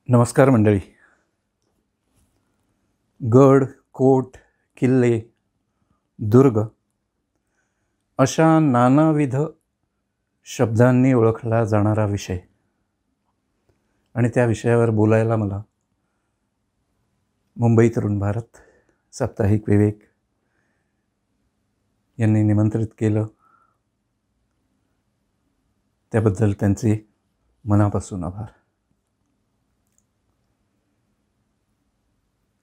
नमस्कार मंडळी. गड, कोट, किल्ले, दुर्ग अशा नानाविध शब्दांनी ओळखला जाणारा विषय आणि त्या विषयावर बोलायला मला मुंबई तरुण भारत, साप्ताहिक विवेक यांनी निमंत्रित केलं. त्याबद्दल त्यांचे मनापासून आभार.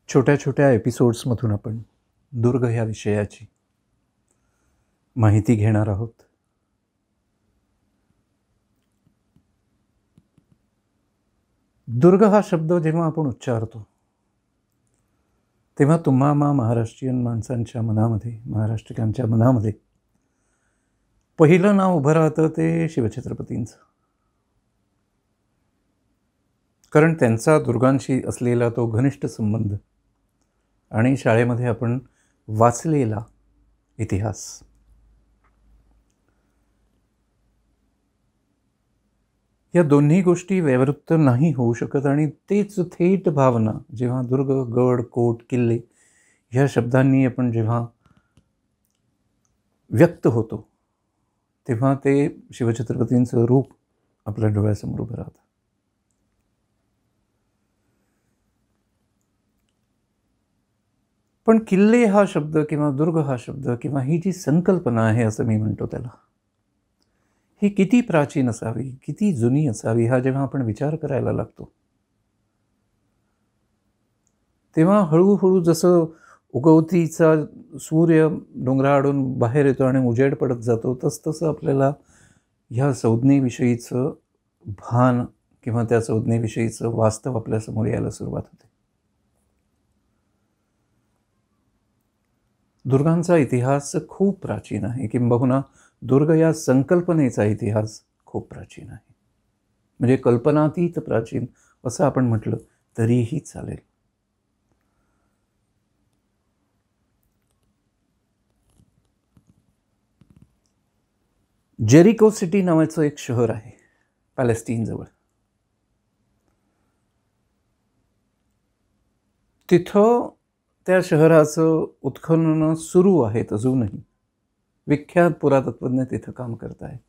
छोट्या छोट्या एपिसोड्समधून आपण दुर्ग ह्या विषयाची माहिती घेणार आहोत. दुर्ग हा शब्द जेव्हा आपण उच्चारतो तेव्हा तुम्हा महाराष्ट्रीयन माणसांच्या मनामध्ये, महाराष्ट्रिकांच्या मनामध्ये पहिलं नाव उभं राहतं ते शिवछत्रपतींचं. कारण त्यांचा दुर्गांशी असलेला तो घनिष्ठ संबंध आणि शाळेमध्ये आपण वाचलेला इतिहास. या दोन्ही गोष्टी व्यावृत्त नाही होऊ शकत आणि तेच थेट भावना जेव्हा दुर्ग, गड, कोट, किल्ले ह्या शब्दांनी आपण जेव्हा व्यक्त होतो तेव्हा ते शिवछत्रपतींचं रूप आपल्या डोळ्यासमोर उभं राहतं. पण किल्ले हा शब्द किंवा दुर्ग हा शब्द किंवा ही जी संकल्पना आहे असं मी म्हणतो त्याला, ही किती प्राचीन असावी, किती जुनी असावी हा जेव्हा आपण विचार करायला लागतो तेव्हा हळूहळू जसं उगवतीचा सूर्य डोंगराआडून बाहेर येतो आणि उजेड पडत जातो तसतसं आपल्याला ह्या संज्ञेविषयीचं भान किंवा त्या संज्ञेविषयीचं वास्तव आपल्यासमोर यायला सुरुवात होते. दुर्गांचा इतिहास खूप प्राचीन आहे, किंबहुना दुर्ग या संकल्पनेचा इतिहास खूप प्राचीन आहे. म्हणजे कल्पनातीत प्राचीन असं आपण म्हटलं तरीही चालेल. जेरिको सिटी नावाचं एक शहर आहे पॅलेस्टीनजवळ. तिथं त्या शहराचं उत्खनन सुरू आहेत अजूनही. विख्यात पुरातत्वज्ञ तिथं काम करत आहेत.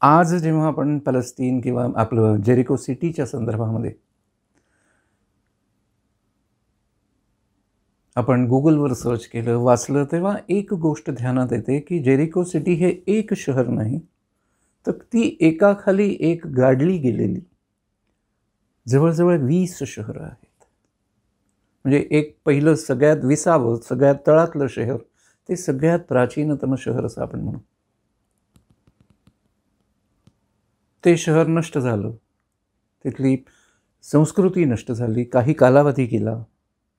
आज जेव्हा आपण पॅलेस्टीन किंवा आपलं जेरिको सिटीच्या संदर्भामध्ये आपण गुगलवर सर्च केलं, वाचलं, तेव्हा एक गोष्ट ध्यानात येते की जेरिको सिटी हे एक शहर नाही तर ती एकाखाली एक गाडली गेलेली जवळजवळ 20 शहरं आहेत. म्हणजे एक पहिलं सगळ्यात 20वं सगळ्यात तळातलं शहर ते सगळ्यात प्राचीनतम शहर असं आपण म्हणू. ते शहर नष्ट झालं, तिथली संस्कृती नष्ट झाली, काही कालावधी गेला,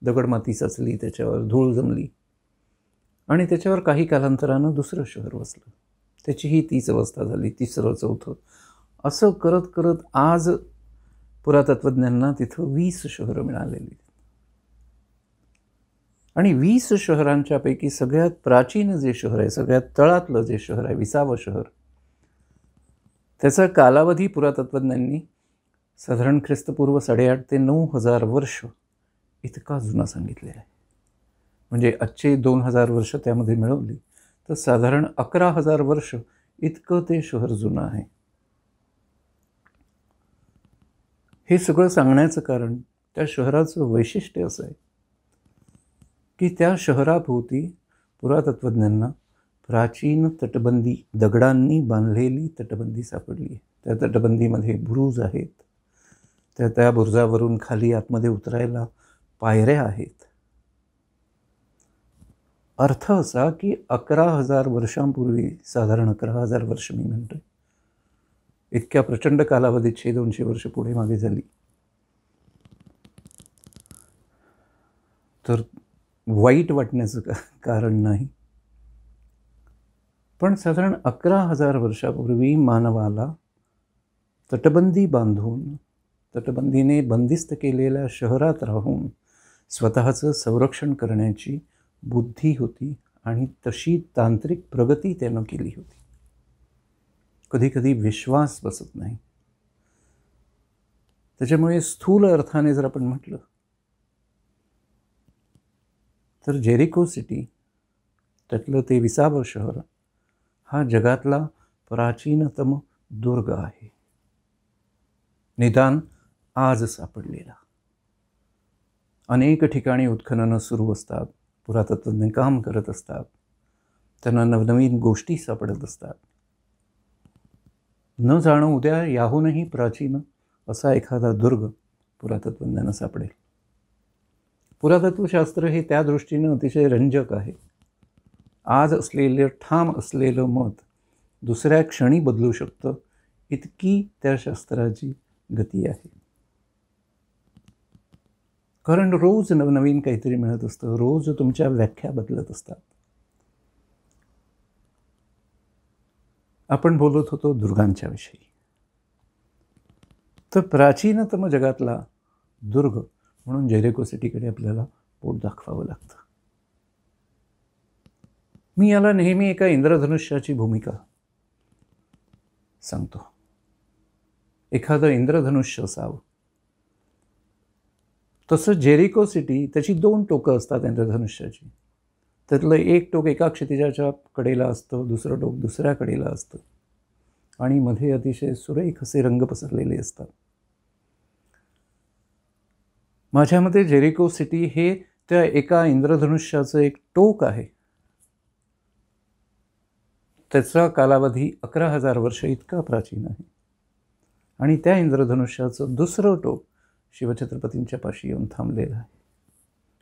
दगडमाती साचली, त्याच्यावर धूळ जमली आणि त्याच्यावर काही कालांतरानं दुसरं शहर वसलं. त्याचीही तीच अवस्था झाली, तिसरं, चौथं, असं करत करत आज पुरातत्वज्ञांना तिथं 20 शहरं मिळालेली. आणि 20 शहरांच्या पैकी सगळ्यात प्राचीन जे शहर आहे, सगळ्यात तळातलं जे शहर आहे, 20वं शहर, त्याचा कालावधी पुरातत्वज्ञांनी साधारण ख्रिस्तपूर्व 8,500 ते 9,000 वर्ष इतका जुना सांगितलेला आहे. म्हणजे आजचे 2,000 वर्ष त्यामध्ये मिळवली तर साधारण 11,000 वर्ष इतकं ते शहर जुनं आहे. हे सगळं सांगण्याचं कारण त्या शहराचं वैशिष्ट्य असं आहे की त्या शहराभोवती पुरातत्वज्ञांना प्राचीन तटबंदी, दगडांनी बांधलेली तटबंदी सापडली आहे. त्या तटबंदीमध्ये बुरुज आहेत, त्या बुरुजावरून खाली आतमध्ये उतरायला पायऱ्या आहेत. अर्थ असा की 11,000 वर्षांपूर्वी, साधारण 11,000 वर्ष मी म्हणतोय, इतक्या प्रचंड कालावधीत 100-200 वर्ष पुढे मागे झाली तर वाईट वाटण्याचं कारण नाही. पण साधारण 11,000 वर्षापूर्वी मानवाला तटबंदी बांधून, तटबंदीने बंदिस्त केलेल्या शहरात राहून स्वतःचं संरक्षण करण्याची बुद्धी होती आणि तशी तांत्रिक प्रगती त्यानं केली होती. कधी कधी विश्वास बसत नाही. त्याच्यामुळे स्थूल अर्थाने जर आपण म्हटलं तर जेरिको सिटी, त्यातलं ते विसावं शहर, हा जगातला प्राचीनतम दुर्ग आहे, निदान आज सापडलेला. अनेक ठिकाणी उत्खननं सुरू असतात, पुरातत्वज्ञ काम करत असतात, त्यांना नवनवीन गोष्टी सापडत असतात. न जाणं उद्या याहूनही प्राचीन असा एखादा दुर्ग पुरातत्वज्ञांना सापडेल. पुरातत्वशास्त्र हे त्या दृष्टीनं अतिशय रंजक आहे. आज असलेलं ठाम असलेलं मत दुसऱ्या क्षणी बदलू शकतं, इतकी त्या शास्त्राची गती आहे. कारण रोज नवनवीन काहीतरी मिळत असतं, रोज तुमच्या व्याख्या बदलत असतात. आपण बोलत होतो दुर्गांच्या विषयी. तर प्राचीनतम जगातला दुर्ग म्हणून जेरिको सिटीकडे आपल्याला पोट दाखवावं लागतं. मी याला नेहमी एका इंद्रधनुष्याची भूमिका सांगतो. एखादं इंद्रधनुष्य असावं. तसं जेरिको सिटी, त्याची 2 टोकं असतात इंद्रधनुष्याची. त्यातलं एक टोक एका क्षितिजाच्या कडेला असतं, दुसरं टोक दुसऱ्या कडेला असतं, आणि मध्ये अतिशय सुरेख असे रंग पसरलेले असतात. माझ्या मते जेरिको सिटी हे त्या एका इंद्रधनुष्याचं एक टोक आहे. त्याचा कालावधी 11,000 वर्ष इतका प्राचीन आहे. आणि त्या इंद्रधनुष्याचं दुसरं टोक शिवछत्रपतींच्या पाशी येऊन थांबलेलं आहे.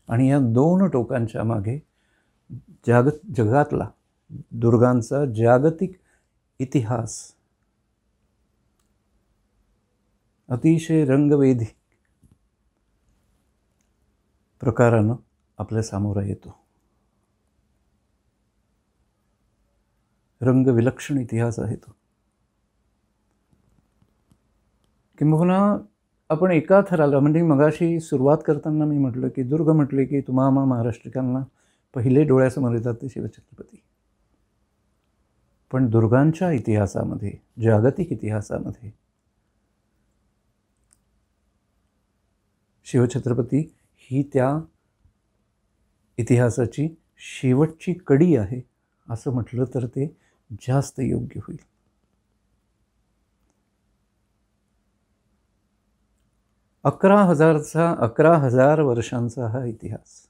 आणि या 2 टोकांच्या मागे जगातला दुर्गांचा जागतिक इतिहास अतिशय रंगवेधी प्रकारानं आपल्या समोर येतो. रंगविलक्षण इतिहास आहे तो. किंबहुना आपण एका थराला, म्हणजे मगाशी सुरुवात करताना मी म्हटलं की दुर्ग म्हटले की तुम्हा महाराष्ट्रिकांना पहिले डोळ्यासमोर येतात ते शिवछत्रपती. पण दुर्गांच्या इतिहासामध्ये, जागतिक इतिहासामध्ये शिवछत्रपती ही त्या इतिहासाची शेवटची कडी आहे असं म्हटलं तर ते जास्त योग्य होईल. अकरा हजार वर्षांचा हा इतिहास.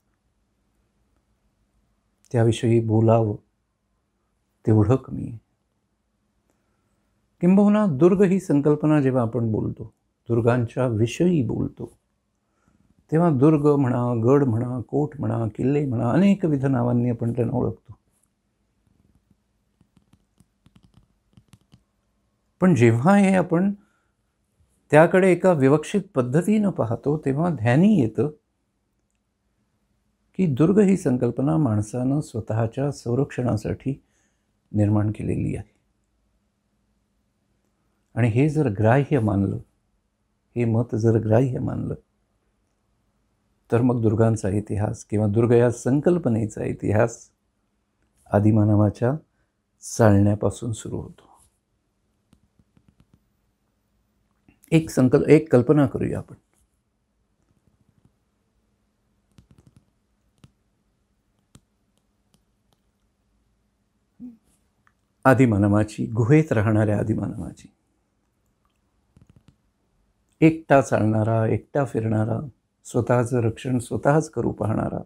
त्याविषयी बोलावं तेवढं कमी आहे. किंबहुना दुर्ग ही संकल्पना जेव्हा आपण बोलतो, दुर्गांच्या विषयी बोलतो, तेव्हा दुर्ग म्हणा, गड म्हणा, कोट म्हणा, किल्ले म्हणा, अनेकविध नावांनी आपण त्यांना ओळखतो. पण जेव्हा हे आपण त्याकडे एका विवक्षित पद्धतीनं पाहतो, तेव्हा ध्यानी येतं की दुर्ग ही संकल्पना माणसानं स्वतःच्या संरक्षणासाठी निर्माण केलेली आहे. आणि हे जर ग्राह्य मानलं, हे मत जर ग्राह्य मानलं, तर मग दुर्गांचा इतिहास किंवा दुर्ग या संकल्पनेचा इतिहास आदिमानवाच्या चालण्यापासून सुरू होतो. एक कल्पना करूया आपण. आदिमानवाची, गुहेत राहणाऱ्या आदिमानवाची, एकटा चालणारा, एकटा फिरणारा, स्वतःचं रक्षण स्वतःच करू पाहणारा,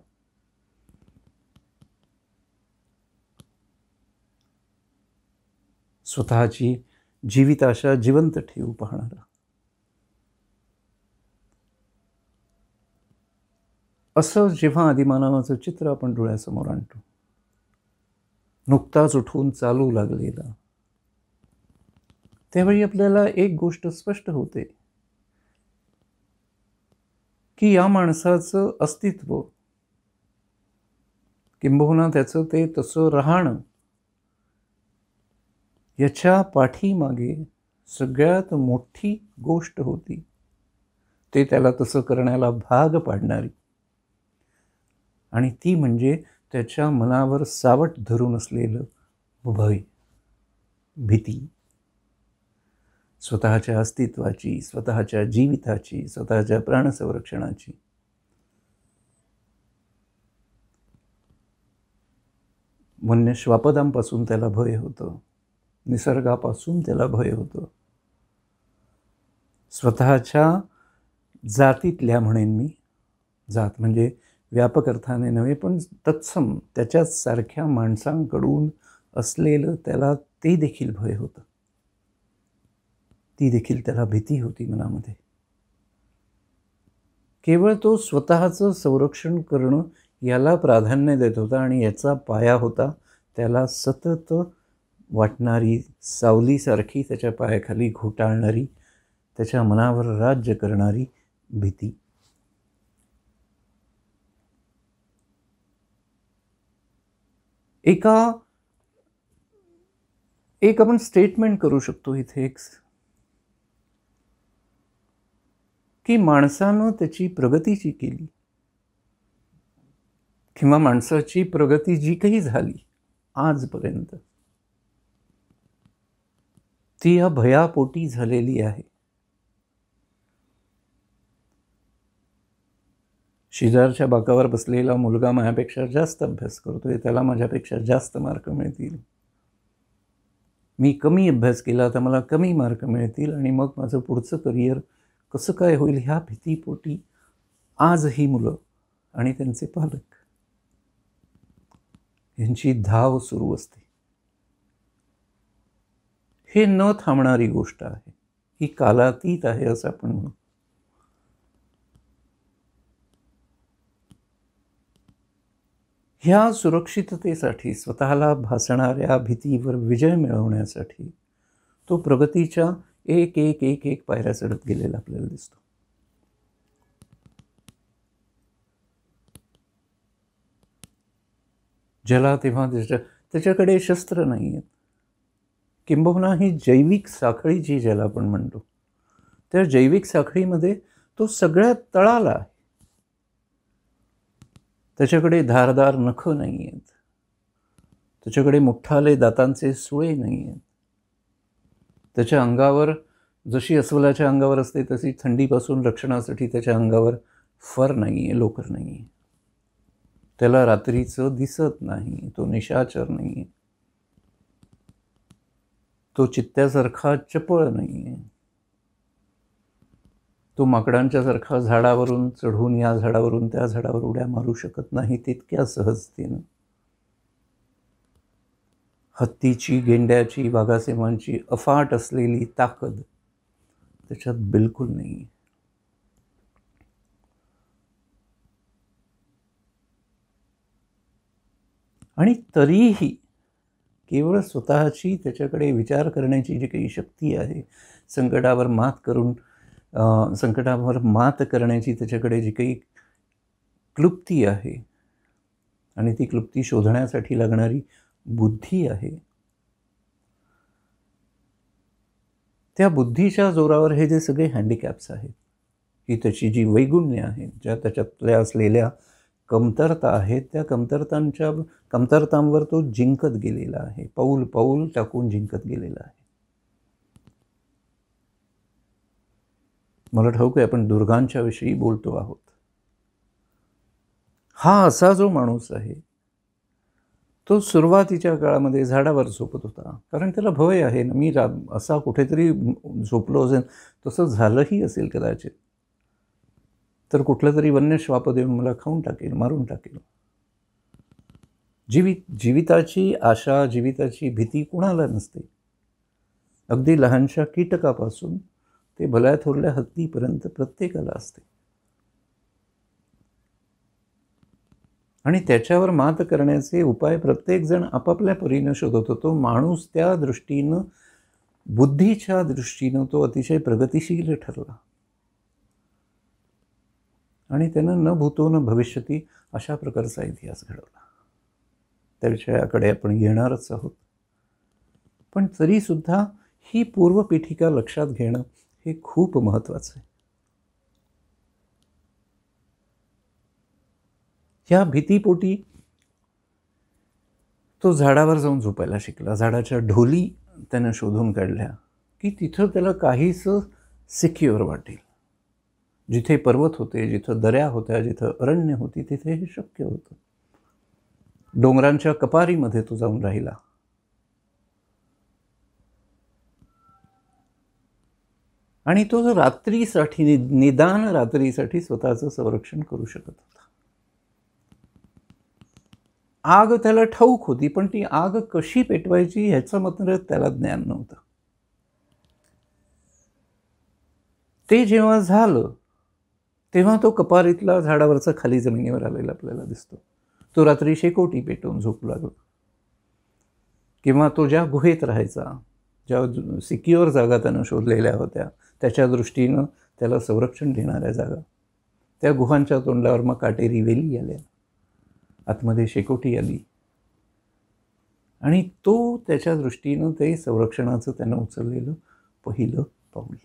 स्वतःची जीविताशा जिवंत ठेवू पाहणारा, असं जेव्हा आदिमानवाचं चित्र आपण डोळ्यासमोर आणतो, नुकताच उठून चालू लागलेला, त्यावेळी आपल्याला एक गोष्ट स्पष्ट होते की या माणसाचं अस्तित्व, किंबहुना त्याचं ते तसं राहणं, याच्या पाठीमागे सगळ्यात मोठी गोष्ट होती, ते त्याला तसं करण्याला भाग पाडणारी, आणि ती म्हणजे त्याच्या मनावर सावट धरून असलेलं भय, भीती. स्वतःच्या अस्तित्वाची, स्वतःच्या जीविताची, स्वतःच्या प्राणसंरक्षणाची. वन्य श्वापदांपासून त्याला भय होतं, निसर्गापासून त्याला भय होतं, स्वतःच्या जातीतल्या, म्हणेन मी, जात म्हणजे व्यापक अर्थाने नव्हे पण तत्सम त्याच्याच सारख्या माणसांकडून असलेलं त्याला ते देखील भय होतं, ती देखील त्याला भीती होती मनामध्ये. केवळ तो स्वतःचं संरक्षण करणं याला प्राधान्य देत होता आणि याचा पाया होता त्याला सतत वाटणारी, सावलीसारखी त्याच्या पायाखाली घोटाळणारी, त्याच्या मनावर राज्य करणारी भीती. एक आपण स्टेटमेंट करू शकतो इथे की माणसानं त्याची प्रगती जी केली किंवा माणसाची प्रगती जी काही झाली आजपर्यंत, ती या भयापोटी झालेली आहे. शेजारच्या बाकावर बसलेला मुलगा माझ्यापेक्षा जास्त अभ्यास करतोय, त्याला माझ्यापेक्षा जास्त मार्क मिळतील. मी कमी अभ्यास केला तर मला कमी मार्क मिळतील आणि मग माझं पुढचं करिअर कसं काय होईल ह्या भीतीपोटी आज ही मुलं आणि त्यांचे पालक यांची धाव सुरू असते. हे न थांबणारी गोष्ट आहे, ही कालातीत आहे असं आपण म्हणू. ह्या सुरक्षिततेसाठी, स्वतःला भासणाऱ्या भीतीवर विजय मिळवण्यासाठी तो प्रगतीच्या एक एक एक एक पायऱ्या चढत गेलेला आपल्याला दिसतो. ज्याला तेव्हा त्याच्याकडे शस्त्र नाही आहेत, किंबहुना ही जैविक साखळी जी ज्याला आपण म्हणतो, त्या जैविक साखळीमध्ये तो सगळ्यात तळाला आहे. त्याच्याकडे धारदार नखं नाही आहेत, त्याच्याकडे मोठाले दातांचे सुळे नाही आहेत, त्याच्या अंगावर जशी अस्वलाच्या अंगावर असते तशी थंडीपासून रक्षणासाठी त्याच्या अंगावर फर नाही आहे, लोकर नाही आहे. त्याला रात्रीचं दिसत नाही, तो निशाचर नाही आहे, तो चित्त्यासारखा चपळ नाही आहे, तो माकडांच्या सारखा झाडावरून चढून या झाडावरून त्या झाडावर उड्या मारू शकत नाही तितक्या सहजतेनं. हत्तीची, गेंड्याची, वाघासिंहांची अफाट असलेली ताकद त्याच्यात बिलकुल नाही. आणि तरीही केवळ स्वतःची त्याच्याकडे विचार करण्याची जी काही शक्ती आहे, संकटावर मात करण्याची त्याच्याकडे जी काही क्लुप्ती आहे आणि ती क्लुप्ती शोधण्यासाठी लागणारी बुद्धी आहे, त्या बुद्धीच्या जोरावर हे जे सगळे हँडिकॅप्स आहेत, ही त्याची जी वैगुण्य आहेत, ज्या त्याच्यातल्या असलेल्या कमतरता आहेत, त्या कमतरतांवर तो जिंकत गेलेला आहे, पाऊल पाऊल टाकून जिंकत गेलेला आहे. मला ठाऊक आहे आपण दुर्गांच्या विषयी बोलतो आहोत. हा असा जो माणूस आहे तो सुरुवातीच्या काळामध्ये झाडावर झोपत होता, कारण त्याला भय आहे ना, मी असा कुठेतरी झोपलो असेल, तसं झालंही असेल कदाचित, तर कुठलं तरी वन्य श्वाप देऊन मला खाऊन टाकेल, मारून टाकेल. जीविताची आशा, जीविताची भीती कुणाला नसते. अगदी लहानशा कीटकापासून ते भल्या थोरल्या हत्तीपर्यंत प्रत्येकाला असते. आणि त्याच्यावर मात करण्याचे उपाय प्रत्येकजण आपापल्या परीनं शोधत होतो. माणूस त्या दृष्टीनं, बुद्धीच्या दृष्टीनं तो अतिशय प्रगतिशील ठरला आणि त्यानं न भूतो न भविष्यती अशा प्रकारचा इतिहास घडवला. त्या विषयाकडे आपण येणारच आहोत. पण तरीसुद्धा ही पूर्वपीठिका लक्षात घेणं हे खूप महत्त्वाचं आहे. ह्या भीतीपोटी तो झाडावर जाऊन झोपायला शिकला. झाडाच्या ढोली त्यानं शोधून काढल्या की तिथं त्याला काहीसं सिक्युअर वाटेल. जिथे पर्वत होते, जिथं दऱ्या होत्या, जिथं अरण्य होती, तिथे हे शक्य होतं. डोंगरांच्या कपारीमध्ये तो जाऊन राहिला. आणि तो रात्रीसाठी, निदान रात्रीसाठी स्वतःचं संरक्षण करू शकत होता. आग त्याला ठाऊक होती, पण ती आग कशी पेटवायची ह्याचं मात्र त्याला ज्ञान नव्हतं. ते जेव्हा झालं तेव्हा तो कपारीतला झाडावरचा खाली जमिनीवर आलेला आपल्याला दिसतो. तो रात्री शेकोटी पेटवून झोपू लागला. किंवा तो ज्या गुहेत राहायचा, ज्या सिक्युअर जागा त्यानं शोधलेल्या होत्या, त्याच्या दृष्टीनं त्याला संरक्षण देणाऱ्या जागा, त्या गुहांच्या तोंडावर मग काटेरी वेली आल्या, आतमध्ये शेकोटी आली, आणि तो त्याच्या दृष्टीनं ते संरक्षणाचं त्यानं उचललेलं पहिलं पाऊल.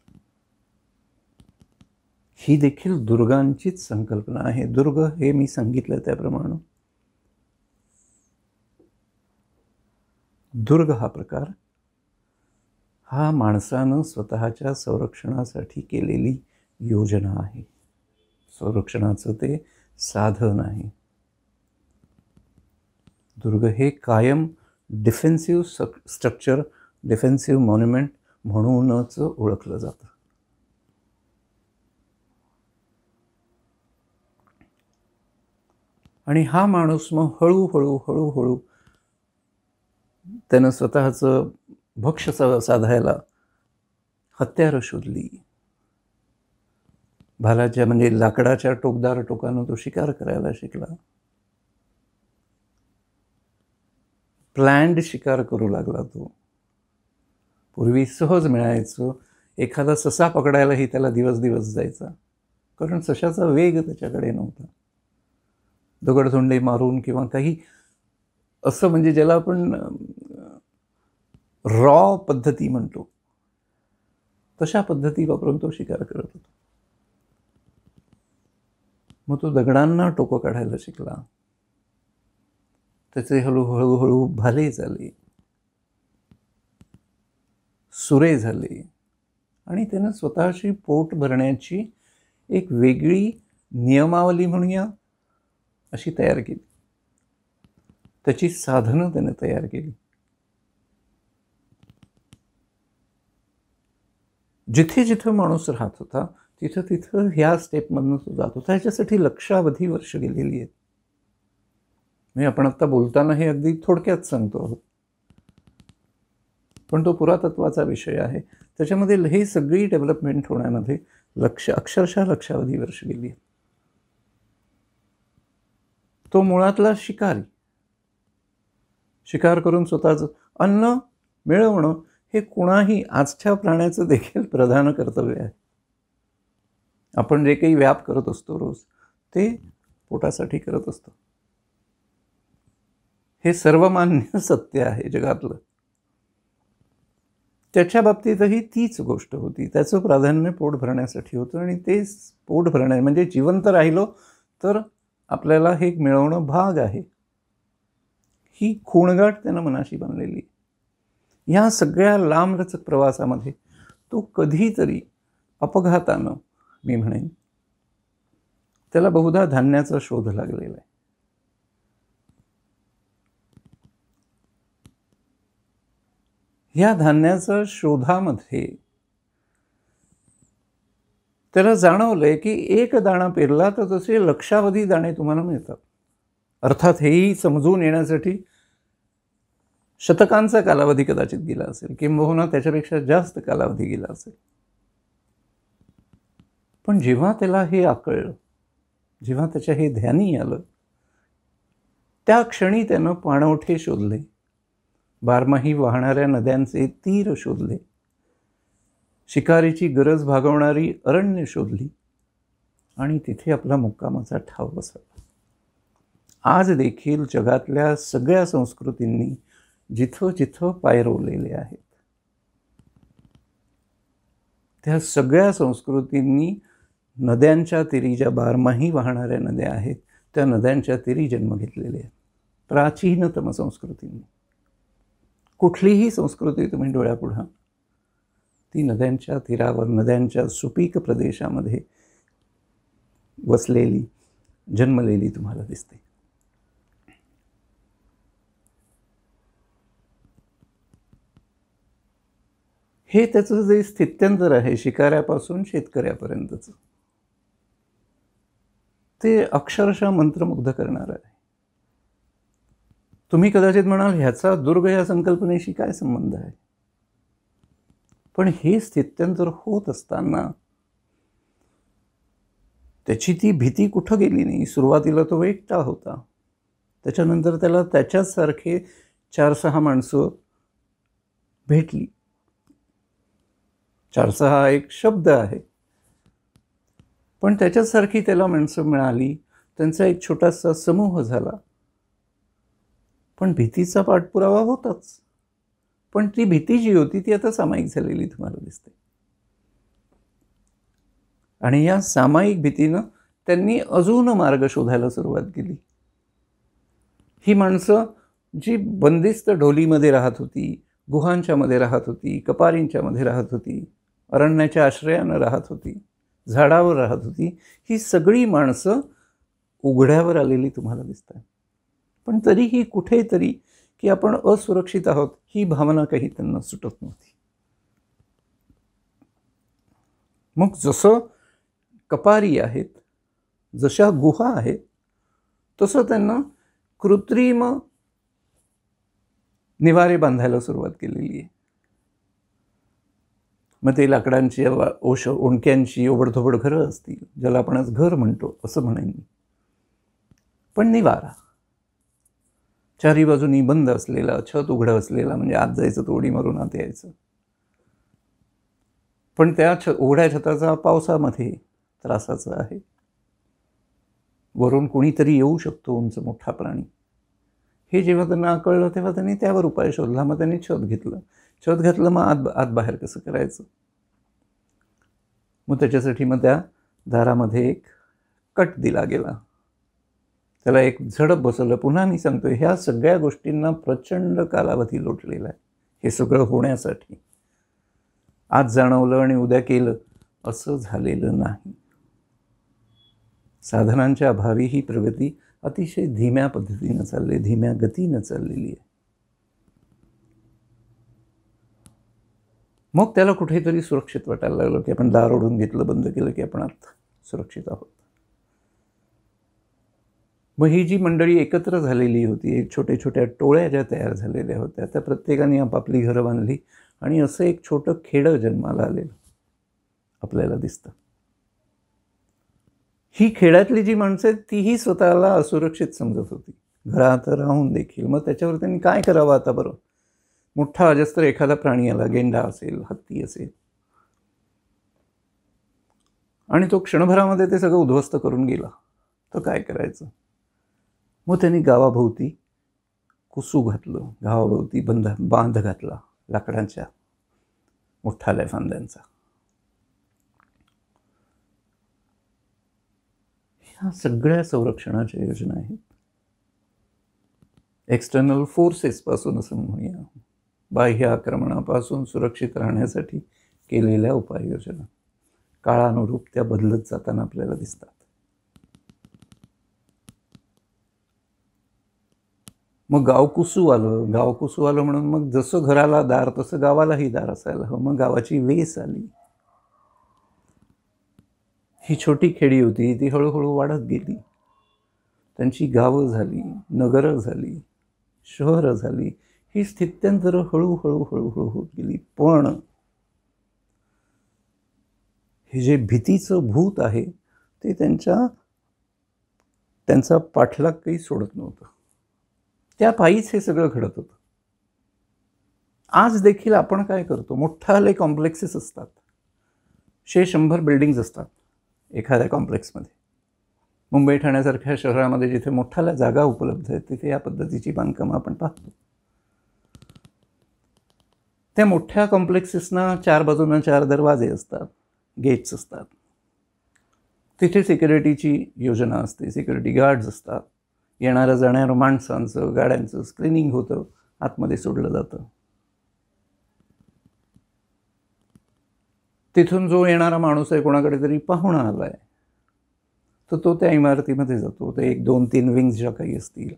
ही देखील दुर्गांचीच संकल्पना आहे. दुर्ग हे मी सांगितलं त्याप्रमाणे दुर्ग हा प्रकार हा माणसानं स्वतःच्या संरक्षणासाठी केलेली योजना आहे. संरक्षणाचं ते साधन आहे. दुर्ग हे कायम डिफेन्सिव्ह स्ट्रक्चर, डिफेन्सिव्ह मॉन्युमेंट म्हणूनच ओळखलं जातं. आणि हा माणूस मग हळूहळू त्यानं स्वतःचं भक्ष साधायला हत्यारं शोधली. भालाच्या म्हणजे लाकडाच्या टोकदार टोकानं तो शिकार करायला शिकला. प्लॅन्ड शिकार करू लागला तो. पूर्वी सहज मिळायचं. एखादा ससा पकडायलाही त्याला दिवस जायचा, कारण सशाचा वेग त्याच्याकडे नव्हता. दगडधोंडे मारून किंवा काही असं, म्हणजे ज्याला आपण रॉ पद्धती म्हणतो, तशा पद्धती वापरून तो शिकार करत होता. मग तो दगडांना टोकं काढायला शिकला. त्याचे हळूहळू भाले झाले, सुरे झाले, आणि त्यानं स्वतःची पोट भरण्याची एक वेगळी नियमावली म्हणूया अशी तयार केली. त्याची साधनं त्याने तयार केली. जिथे जिथं माणूस राहत होता तिथं ह्या स्टेपमधनं तो जात होता. ह्याच्यासाठी लक्षावधी वर्ष गेलेली आहेत. म्हणजे आपण आत्ता बोलताना हे अगदी थोडक्यात सांगतो आहोत, पण तो पुरातत्वाचा विषय आहे. त्याच्यामध्ये हे सगळी डेव्हलपमेंट होण्यामध्ये अक्षरशः लक्षावधी वर्ष गेली. तो मुळातला शिकारी. शिकार करून स्वतःचं अन्न मिळवणं हे कुणाही आजच्या प्राण्याचं देखील प्रधान कर्तव्य आहे. आपण जे काही व्याप करत असतो रोज, ते पोटासाठी करत असतो. हे सर्वमान्य सत्य आहे जगातलं. त्याच्या बाबतीतही तीच गोष्ट होती. त्याचं प्राधान्य पोट भरण्यासाठी होतं, आणि ते पोट भरण्या म्हणजे जिवंत राहिलो तर आपल्याला हे मिळवणं भाग आहे, ही खूणगाठ त्यानं मनाशी बांधलेली. ह्या सगळ्या लांबलचक प्रवासामध्ये तो कधीतरी अपघातानं, मी म्हणेन, त्याला बहुधा धान्याचा शोध लागलेला आहे. ह्या धान्याच्या शोधामध्ये त्याला जाणवलंय की एक दाणा पेरला तर तसे लक्षावधी दाणे तुम्हाला मिळतात. अर्थात हेही समजून येण्यासाठी शतकांचा कालावधी कदाचित गेला असेल, किंबहुना त्याच्यापेक्षा जास्त कालावधी गेला असेल. पण जेव्हा त्याला हे आकळलं, जेव्हा त्याच्या हे ध्यानी आलं, त्या क्षणी त्यानं पाणवठे शोधले, बारमाही वाहणाऱ्या नद्यांचे तीर शोधले, शिकारीची गरज भागवणारी अरण्य शोधली, आणि तिथे आपला मुक्कामाचा ठाव बसवला. आज देखील जगातल्या सगळ्या संस्कृतींनी जिथं जिथं पाय रोवलेले आहेत, त्या सगळ्या संस्कृतींनी नद्यांच्या तीरी, ज्या बारमाही वाहणाऱ्या नद्या आहेत, त्या नद्यांच्या तीरी जन्म घेतलेले आहेत. प्राचीनतम संस्कृतींनी. कुठलीही संस्कृती तुम्ही डोळ्यापुढं ती नद्यांच्या तीरावर, नद्यांच्या सुपीक प्रदेशामध्ये वसलेली, जन्मलेली तुम्हाला दिसते. हे त्याचं जे स्थित्यंतर आहे शिकाऱ्यापासून शेतकऱ्यापर्यंतचं, ते अक्षरशः मंत्रमुग्ध करणार आहे. तुम्ही कदाचित म्हणाल ह्याचा दुर्ग या संकल्पनेशी काय संबंध आहे? पण हे स्थित्यंतर होत असताना त्याची ती भीती कुठं गेली नाही. सुरुवातीला तो एकटा होता, त्याच्यानंतर त्याला त्याच्याचसारखे 4-6 माणसं भेटली. 4-6 हा एक शब्द आहे, पण त्याच्याचसारखी त्याला माणसं मिळाली, त्यांचा एक छोटासा समूह झाला. पण भीतीचा पाठपुरावा होताच, पण ती भीती जी होती ती आता सामायिक झालेली तुम्हाला दिसते. आणि या सामायिक भीतीनं त्यांनी अजून मार्ग शोधायला सुरुवात केली. ही माणसं जी बंदिस्त ढोलीमध्ये राहत होती, गुहांच्यामध्ये राहत होती, कपारींच्यामध्ये राहत होती, अरण्याच्या आश्रयानं राहत होती, झाडावर राहत होती, ही सगळी माणसं उघड्यावर आलेली तुम्हाला दिसतात. पण तरीही कुठेतरी की आपण असुरक्षित आहोत ही भावना काही त्यांना सुटत नव्हती. मग जसं कपारी आहेत, जशा गुहा आहेत, तसं त्यांना कृत्रिम निवारे बांधायला सुरुवात केलेली आहे. मग ते लाकडांची, ओंडक्यांची ओबडधोबड घरं असतील, ज्याला आपण आज घर म्हणतो असं म्हणेन मी, पण निवारा. चारी बाजूनी बंद असलेला, छत उघडं असलेला, म्हणजे आत जायचं तर उडी मारून आत यायचं. पण त्या उघड्या छताचा पावसामध्ये त्रासाचा आहे. वरून कोणीतरी येऊ शकतो, उंच मोठा प्राणी. हे जेव्हा त्यांना कळलं तेव्हा त्यांनी त्यावर उपाय शोधला. मग त्यांनी छत घेतलं. छत घातलं, मग आत बाहेर कसं करायचं? मग त्याच्यासाठी मग त्या दारामध्ये एक कट दिला गेला, त्याला एक झडप बसवलं. पुन्हा मी सांगतोय, ह्या सगळ्या गोष्टींना प्रचंड कालावधी लोटलेला आहे. हे सगळं होण्यासाठी आज जाणवलं आणि उद्या केलं असं झालेलं नाही. साधनांच्या अभावी ही प्रगती अतिशय धीम्या पद्धतीनं चालली, धीम्या गतीनं चाललेली आहे. मग त्याला कुठेतरी सुरक्षित वाटायला लागलं की आपण दार ओढून घेतलं, बंद केलं की आपण आत सुरक्षित आहोत. मग ही जी मंडळी एकत्र झालेली होती, एक छोट्या छोट्या टोळ्या ज्या तयार झालेल्या होत्या, त्या प्रत्येकाने आपापली घरं बांधली आणि असं एक छोटं खेडं जन्माला आलेलं आपल्याला दिसतं. ही खेड्यातली जी माणसं आहेत तीही स्वतःला असुरक्षित समजत होती, घरात राहून देखील. मग त्याच्यावर त्यांनी काय करावं आता? बरं, मोठा अजस्त्र एखादा प्राणी आला, गेंडा असेल, हत्ती असेल, आणि तो क्षणभरामध्ये ते सगळं उद्ध्वस्त करून गेला, तर काय करायचं? मग त्यांनी गावाभोवती कुसू घातलं, गावाभोवती बांध घातला लाकडांच्या मोठ्या फांद्यांचा. ह्या सगळ्या संरक्षणाच्या योजना आहेत. एक्सटर्नल फोर्सेसपासून असं म्हणूया, बाह्य आक्रमणापासून सुरक्षित राहण्यासाठी केलेल्या उपाययोजना काळानुरूप त्या बदलत जाताना आपल्याला दिसतात. मग गावकुसू आलं म्हणून मग जसं घराला दार तसं गावालाही दार असायला हवं. मग गावाची वेस आली. ही छोटी खेडी होती, ती हळूहळू वाढत गेली. त्यांची गावं झाली, नगरं झाली, शहरं झाली. ही स्थित्यंतरं हळूहळू हळूहळू होत गेली. पण हे जे भीतीचं भूत आहे ते त्यांचा पाठलाग काही सोडत नव्हतं. त्या पायीच हे सगळं घडत होतं. आज देखील आपण काय करतो? मोठाले कॉम्प्लेक्सेस असतात, 100 बिल्डिंग्ज असतात एखाद्या कॉम्प्लेक्समध्ये. मुंबई ठाण्यासारख्या शहरामध्ये जिथे मोठाल्या जागा उपलब्ध आहेत तिथे या पद्धतीची बांधकामं आपण पाहतो. त्या मोठ्या कॉम्प्लेक्सेसना 4 बाजूंना 4 दरवाजे असतात, गेट्स असतात. तिथे सिक्युरिटीची योजना असते, सिक्युरिटी गार्ड्स असतात. येणाऱ्या जाणाऱ्या माणसांचं, गाड्यांचं स्क्रीनिंग होतं, आतमध्ये सोडलं जातं. तिथून जो येणारा माणूस आहे, कोणाकडे तरी पाहुणा आला आहे, तर तो त्या इमारतीमध्ये जातो. ते 1, 2, 3 विंग्ज ज्या काही असतील,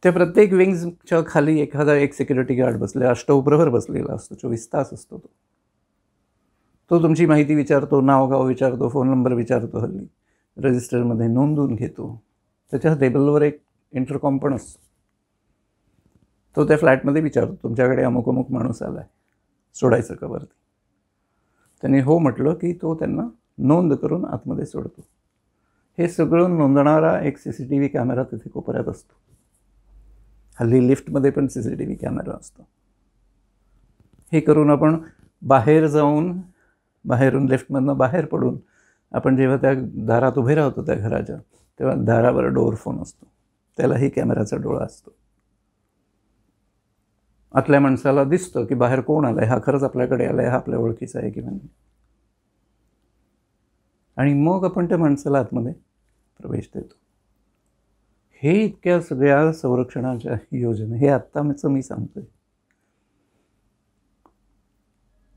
त्या प्रत्येक विंग्जच्या खाली एक सिक्युरिटी गार्ड बसले, अष्टप्रहर बसलेला असतो, 24 तास असतो तो. तो तुमची माहिती विचारतो, नाव गाव विचारतो, फोन नंबर विचारतो, हल्ली रजिस्टरमध्ये नोंदवून घेतो. त्याच्या टेबलवर एक इंटरकॉम पण असतो. तो त्या फ्लॅटमध्ये विचारतो, तुमच्याकडे अमुक अमुक माणूस आला आहे, सोडायचं का वरती. त्यांनी हो म्हटलं की तो त्यांना नोंद करून आतमध्ये सोडतो. हे सगळं नोंदणारा एक CCTV कॅमेरा तिथे कोपऱ्यात असतो. हल्ली लिफ्टमध्ये पण CCTV कॅमेरा असतो. हे करून आपण बाहेर जाऊन, बाहेरून लिफ्टमधनं बाहेर पडून आपण जेव्हा त्या दारात उभे राहतो त्या घराच्या, तेव्हा दारावर डोअर फोन असतो, त्यालाही कॅमेराचा डोळा असतो. आतल्या माणसाला दिसतं की बाहेर कोण आलाय, हा खरंच आपल्याकडे आलाय, हा आपल्या ओळखीचा आहे किंवा नाही. आणि मग आपण त्या माणसाला आतमध्ये प्रवेश देतो. हे इतक्या सगळ्या संरक्षणाच्या योजना, हे आत्ताच मी सांगतोय,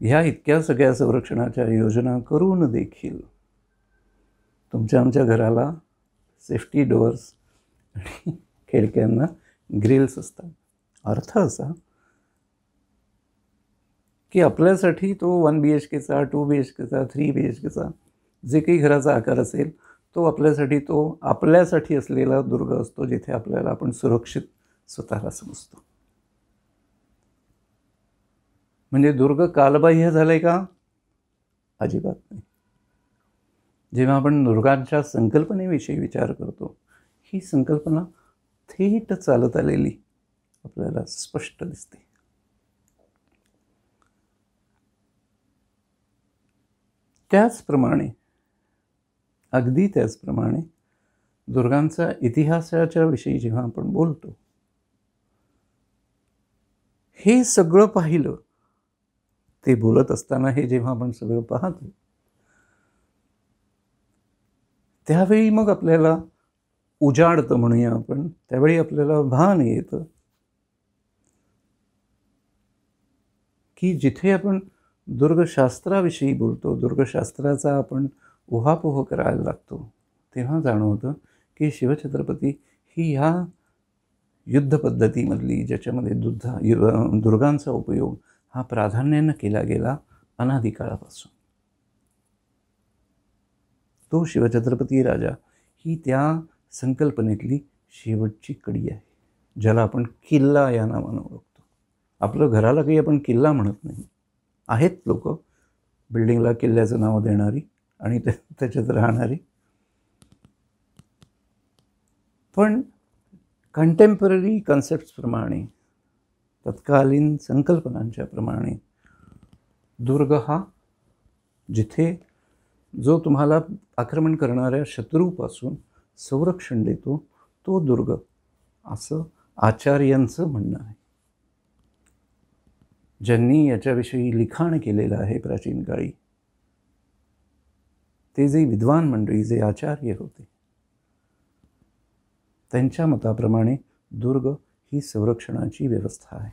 ह्या इतक्या सगळ्या संरक्षणाच्या योजना करून देखील तुमच्या आमच्या घराला सेफ्टी डोअर्स आणि खिडक्यांना ग्रिल्स असतात. अर्थ असा की आपल्यासाठी तो 1 BHKचा, 2 BHKचा, 3 BHKचा जे काही घराचा आकार असेल, तो आपल्यासाठी असलेला दुर्ग असतो, जिथे आपल्याला आपण सुरक्षित स्वतःला समजतो. म्हणजे दुर्ग कालबाह्य झालंय का? अजिबात नाही. जेव्हा आपण दुर्गांच्या संकल्पनेविषयी विचार करतो, ही संकल्पना थेट चालत आलेली आपल्याला स्पष्ट दिसते. त्याचप्रमाणे, अगदी त्याचप्रमाणे दुर्गांचा इतिहासाच्या विषयी जेव्हा आपण बोलतो, हे सगळं पाहिलं, ते बोलत असताना हे जेव्हा आपण सगळं पाहतो, त्यावेळी मग आपल्याला उजाडतं म्हणूया आपण, त्यावेळी आपल्याला भान येतं की जिथे आपण दुर्गशास्त्राविषयी बोलतो, दुर्गशास्त्राचा आपण उहापोह करायला लागतो, तेव्हा जाणवतं की शिवछत्रपती ही ह्या युद्धपद्धतीमधली, ज्याच्यामध्ये दुर्गांचा उपयोग हा प्राधान्यानं केला गेला अनादिकाळापासून, तो शिवछत्रपती राजा ही त्या संकल्पनेतली शेवटची कडी आहे, ज्याला आपण किल्ला या नावानं ओळखतो. आपलं घराला काही आपण किल्ला म्हणत नाही. आहेत लोक बिल्डिंगला किल्ल्याचं नाव देणारी आणि त्याच्यात राहणारी, पण कंटेम्पररी कन्सेप्ट्सप्रमाणे, तत्कालीन संकल्पनांच्या प्रमाणे, दुर्ग हा जिथे जो तुम्हाला आक्रमण करणाऱ्या शत्रूपासून संरक्षण देतो, तो दुर्ग, असं आचार्यांचं म्हणणं आहे. ज्यांनी याच्याविषयी लिखाण केलेलं आहे प्राचीन काळी, ते जे विद्वान मंडळी, जे आचार्य होते, त्यांच्या मताप्रमाणे दुर्ग ही संरक्षणाची व्यवस्था आहे.